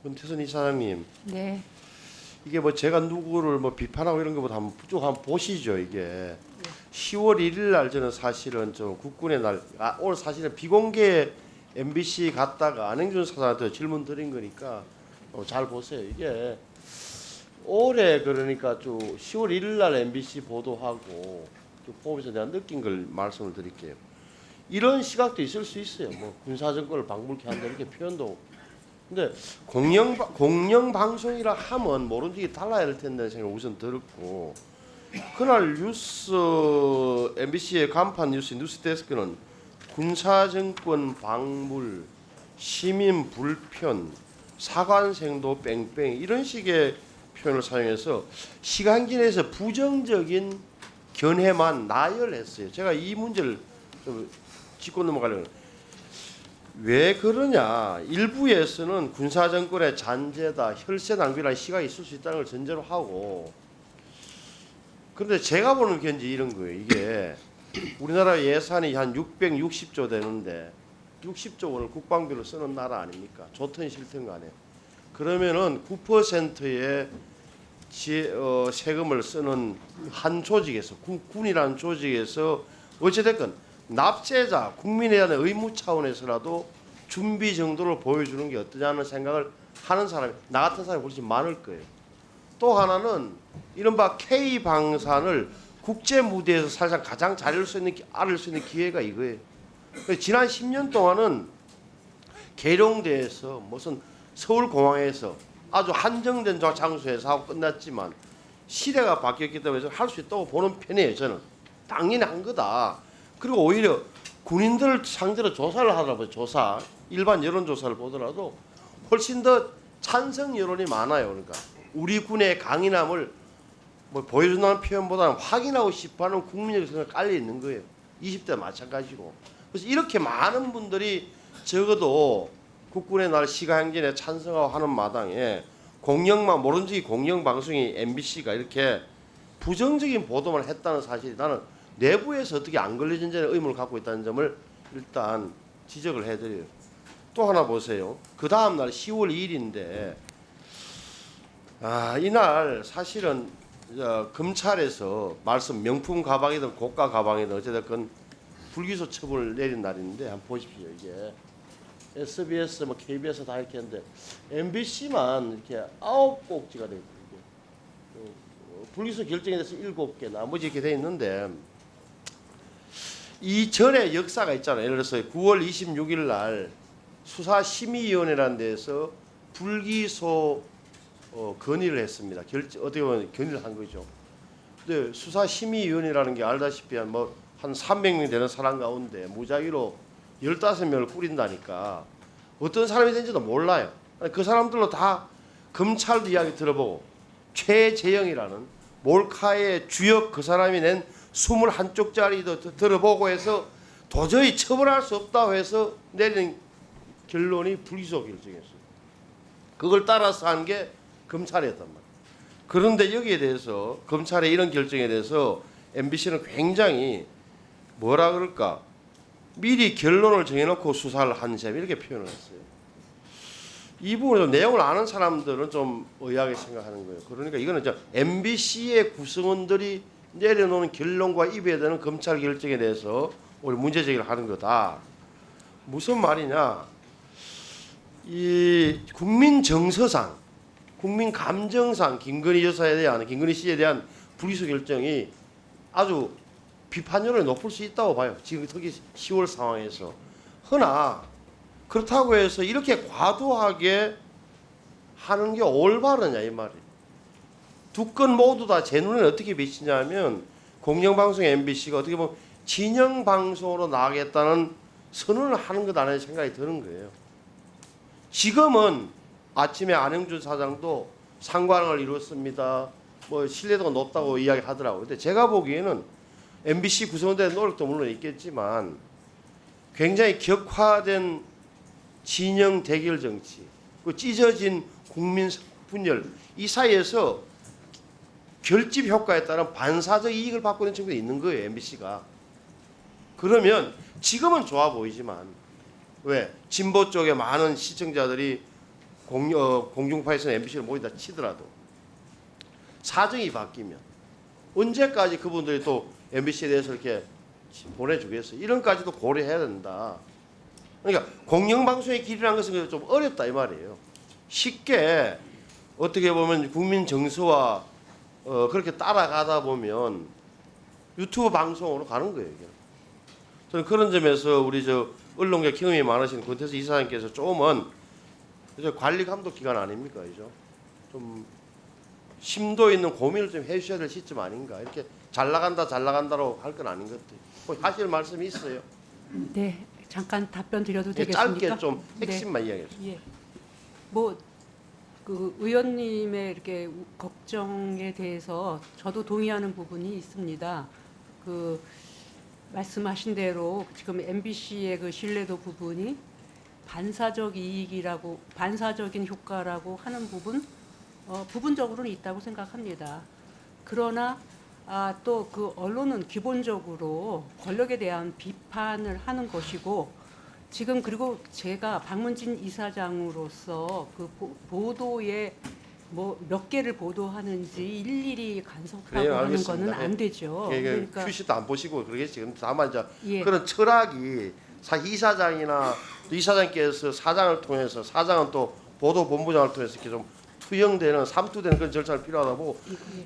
문태선 이사장님, 네. 이게 뭐 제가 누구를 뭐 비판하고 이런 것보다 한번 보시죠. 이게 10월 1일 날 저는 사실은 좀 국군의 날, 오늘 사실은 비공개 MBC 갔다가 안행준 사장한테 질문 드린 거니까 잘 보세요. 이게 올해 그러니까 좀 10월 1일 날 MBC 보도하고 좀 보면서 내가 느낀 걸 말씀을 드릴게요. 이런 시각도 있을 수 있어요. 뭐 군사정권을 방불케 한다 이렇게 표현도. 근데 공영 방송이라 하면 모른 적이 달라야 할 텐데 생각 우선 들었고, 그날 뉴스 MBC의 간판 뉴스 데스크는 군사정권 방불, 시민 불편, 사관생도 뺑뺑 이런 식의 표현을 사용해서 시간기 내에서 부정적인 견해만 나열했어요. 제가 이 문제를 좀 짚고 넘어가려고. 왜 그러냐? 일부에서는 군사정권의 잔재다, 혈세 낭비라는 시각이 있을 수 있다는 걸 전제로 하고, 그런데 제가 보는 견지 이런 거예요. 이게 우리나라 예산이 한 660조 되는데 60조 원을 국방비로 쓰는 나라 아닙니까? 좋든 싫든 간에. 그러면은 9%의 세금을 쓰는 한 조직에서, 군이라는 조직에서 어찌됐건 납세자, 국민에 대한 의무 차원에서라도 준비 정도를 보여주는 게 어떠냐는 생각을 하는 사람이, 나 같은 사람이 훨씬 많을 거예요. 또 하나는 이른바 K방산을 국제 무대에서 사실상 가장 잘 알을 수 있는 기회가 이거예요. 지난 10년 동안은 계룡대에서 무슨 서울공항에서 아주 한정된 장소에서 하고 끝났지만 시대가 바뀌었기 때문에 할 수 있다고 보는 편이에요. 저는 당연히 한 거다. 그리고 오히려 군인들 상대로 조사를 하더라고요. 조사, 일반 여론조사를 보더라도 훨씬 더 찬성 여론이 많아요. 그러니까 우리 군의 강인함을 뭐 보여준다는 표현보다는 확인하고 싶어하는 국민적 생각이 깔려 있는 거예요. 20대 마찬가지고. 그래서 이렇게 많은 분들이 적어도 국군의 날 시가행진에 찬성하고 하는 마당에 모른 적이 공영방송이 MBC가 이렇게 부정적인 보도만 했다는 사실이 나는 내부에서 어떻게 안 걸려진지에 의문을 갖고 있다는 점을 일단 지적을 해드려요. 또 하나 보세요. 그 다음 날 10월 2일인데 이날 사실은 검찰에서 명품 가방이든 고가 가방이든 어쨌든 불기소 처분을 내린 날인데 한번 보십시오. 이게 SBS, KBS 다 이렇게 했는데 MBC만 이렇게 9꼭지가 되어 있고 불기소 결정에 대해서 7개, 나머지 이렇게 되어 있는데 이 전에 역사가 있잖아요. 예를 들어서 9월 26일 날 수사심의위원회라는 데서 불기소 건의를 했습니다. 어떻게 보면 건의를 한 거죠. 근데 수사심의위원회라는 게 알다시피 한 300명 되는 사람 가운데 무작위로 15명을 꾸린다니까 어떤 사람이 된지도 몰라요. 그 사람들로 다 검찰도 이야기 들어보고 최재형이라는 몰카의 주역 그 사람이 낸 21쪽짜리도 들어보고 해서 도저히 처벌할 수 없다고 해서 내린 결론이 불기소 결정이었어요. 그걸 따라서 한 게 검찰이었단 말이에요. 그런데 여기에 대해서 검찰의 이런 결정에 대해서 MBC는 굉장히 뭐라 그럴까, 미리 결론을 정해놓고 수사를 한 셈 이렇게 표현을 했어요. 이 부분에서 내용을 아는 사람들은 좀 의아하게 생각하는 거예요. 그러니까 이거는 MBC의 구성원들이 내려놓은 결론과 입에되는 검찰 결정에 대해서 우리 문제 제기를 하는 거다. 무슨 말이냐? 이 국민 정서상, 국민 감정상 김건희 씨에 대한 불기소 결정이 아주 비판율이 높을 수 있다고 봐요. 지금 특히 10월 상황에서. 허나 그렇다고 해서 이렇게 과도하게 하는 게 올바르냐 이 말이에요. 두 건 모두 다 제 눈에 어떻게 비치냐면 공영방송 MBC가 어떻게 보면 진영방송으로 나가겠다는 선언을 하는 것 아니냐 생각이 드는 거예요. 지금은 아침에 안행준 사장도 상관을 이뤘습니다. 신뢰도가 높다고 이야기하더라고요. 근데 제가 보기에는 MBC 구성원들의 노력도 물론 있겠지만 굉장히 격화된 진영 대결 정치, 그 찢어진 국민 분열 이 사이에서 결집 효과에 따른 반사적 이익을 받고 있는 친구도 있는 거예요. MBC가. 그러면 지금은 좋아 보이지만 왜 진보 쪽에 많은 시청자들이 공중파에서는 MBC를 모이다 치더라도 사정이 바뀌면 언제까지 그분들이 또 MBC에 대해서 이렇게 보내주겠어요? 이런까지도 고려해야 된다. 그러니까 공영방송의 길이라는 것은 좀 어렵다 이 말이에요. 쉽게 어떻게 보면 국민 정서와 그렇게 따라가다 보면 유튜브 방송으로 가는 거예요. 이게. 저는 그런 점에서 우리 언론계 경험이 많으신 권태수 이사장께서 조금은 이제 관리 감독 기관 아닙니까, 이죠? 좀 심도 있는 고민을 좀 해주셔야 될 시점 아닌가. 이렇게 잘 나간다로 할 건 아닌 것 같아요. 뭐 하실 말씀이 있어요? 네, 잠깐 답변 드려도 되겠습니까? 짧게 좀 핵심만 이야기해 주세요. 예. 뭐 그 의원님의 이렇게 걱정에 대해서 저도 동의하는 부분이 있습니다. 그 말씀하신 대로 지금 MBC의 그 신뢰도 부분이 반사적 이익이라고 반사적인 효과라고 하는 부분 부분적으로는 있다고 생각합니다. 그러나 또 그 언론은 기본적으로 권력에 대한 비판을 하는 것이고 지금 그리고 제가 박문진 이사장으로서 그 보도에 뭐 몇 개를 보도하는지 일일이 간섭하고 하는 거는 안 되죠. 그러니까 큐시도 안 보시고 그러겠지. 다만 이제 예. 그런 철학이 이사장이나 또 이사장께서 사장을 통해서 사장은 또 보도본부장을 통해서 이렇게 좀 투영되는 삼투되는 그런 절차가 필요하다 보고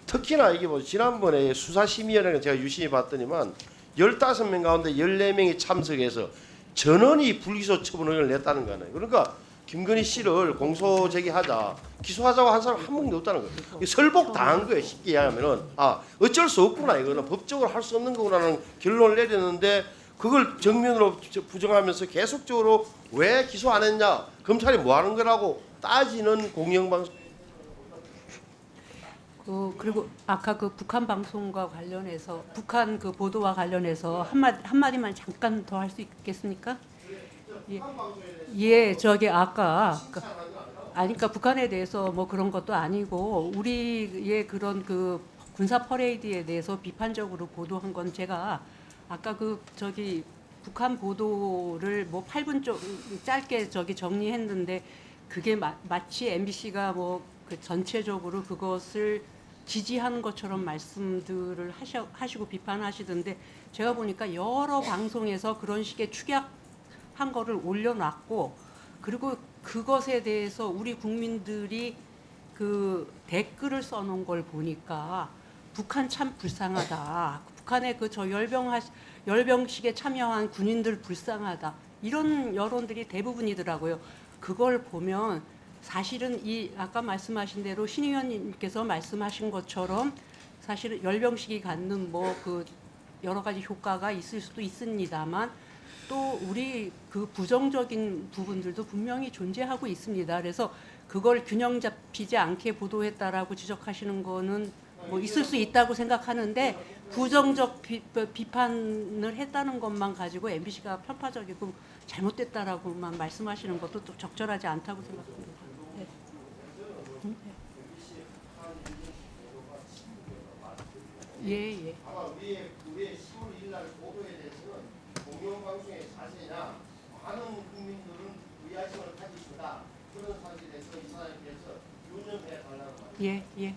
특히나 이게 뭐 지난번에 수사심의위원회가 제가 유심히 봤더니만 15명 가운데 14명이 참석해서 전원이 불기소 처분 의견을 냈다는 거예요. 그러니까 김건희 씨를 공소 제기하자 기소하자고 한 사람 한 명도 없다는 거예요. 설복 당한 거예요. 쉽게 이야기하면은 어쩔 수 없구나 이거는 법적으로 할 수 없는 거구나라는 결론을 내렸는데 그걸 정면으로 부정하면서 계속적으로 왜 기소 안 했냐 검찰이 뭐 하는 거라고 따지는 공영방송. 그리고 아까 그 북한 방송과 관련해서 북한 그 보도와 관련해서 한마디만 잠깐 더 할 수 있겠습니까? 예, 저기 아까 그러니까 북한에 대해서 뭐 그런 것도 아니고 우리의 그런 그 군사 퍼레이드에 대해서 비판적으로 보도한 건 제가 아까 그 저기 북한 보도를 뭐 8분 짧게 저기 정리했는데 그게 마치 MBC가 뭐 그 전체적으로 그것을 지지하는 것처럼 말씀들을 하시고 비판하시던데 제가 보니까 여러 방송에서 그런 식의 축약한 거를 올려놨고 그리고 그것에 대해서 우리 국민들이 그 댓글을 써놓은 걸 보니까 북한 참 불쌍하다. 북한의 그 저 열병식에 참여한 군인들 불쌍하다. 이런 여론들이 대부분이더라고요. 그걸 보면 사실은 이 아까 말씀하신 대로 신 의원님께서 말씀하신 것처럼 사실은 열병식이 갖는 뭐 그 여러 가지 효과가 있을 수도 있습니다만 또 우리 그 부정적인 부분들도 분명히 존재하고 있습니다. 그래서 그걸 균형 잡히지 않게 보도했다라고 지적하시는 거는 뭐 있을 수 있다고 생각하는데 부정적 비판을 했다는 것만 가지고 MBC가 편파적이고 잘못됐다라고만 말씀하시는 것도 또 적절하지 않다고 생각합니다. 네. 예. 아마 우리의 10월 1일 날 보도에 대해서는 공영방송의 자세나 많은 국민들은 의아심을 가질 거다. 그런 사실에 대해서 이사장님께서 유념해 달라는 말이에요. 예.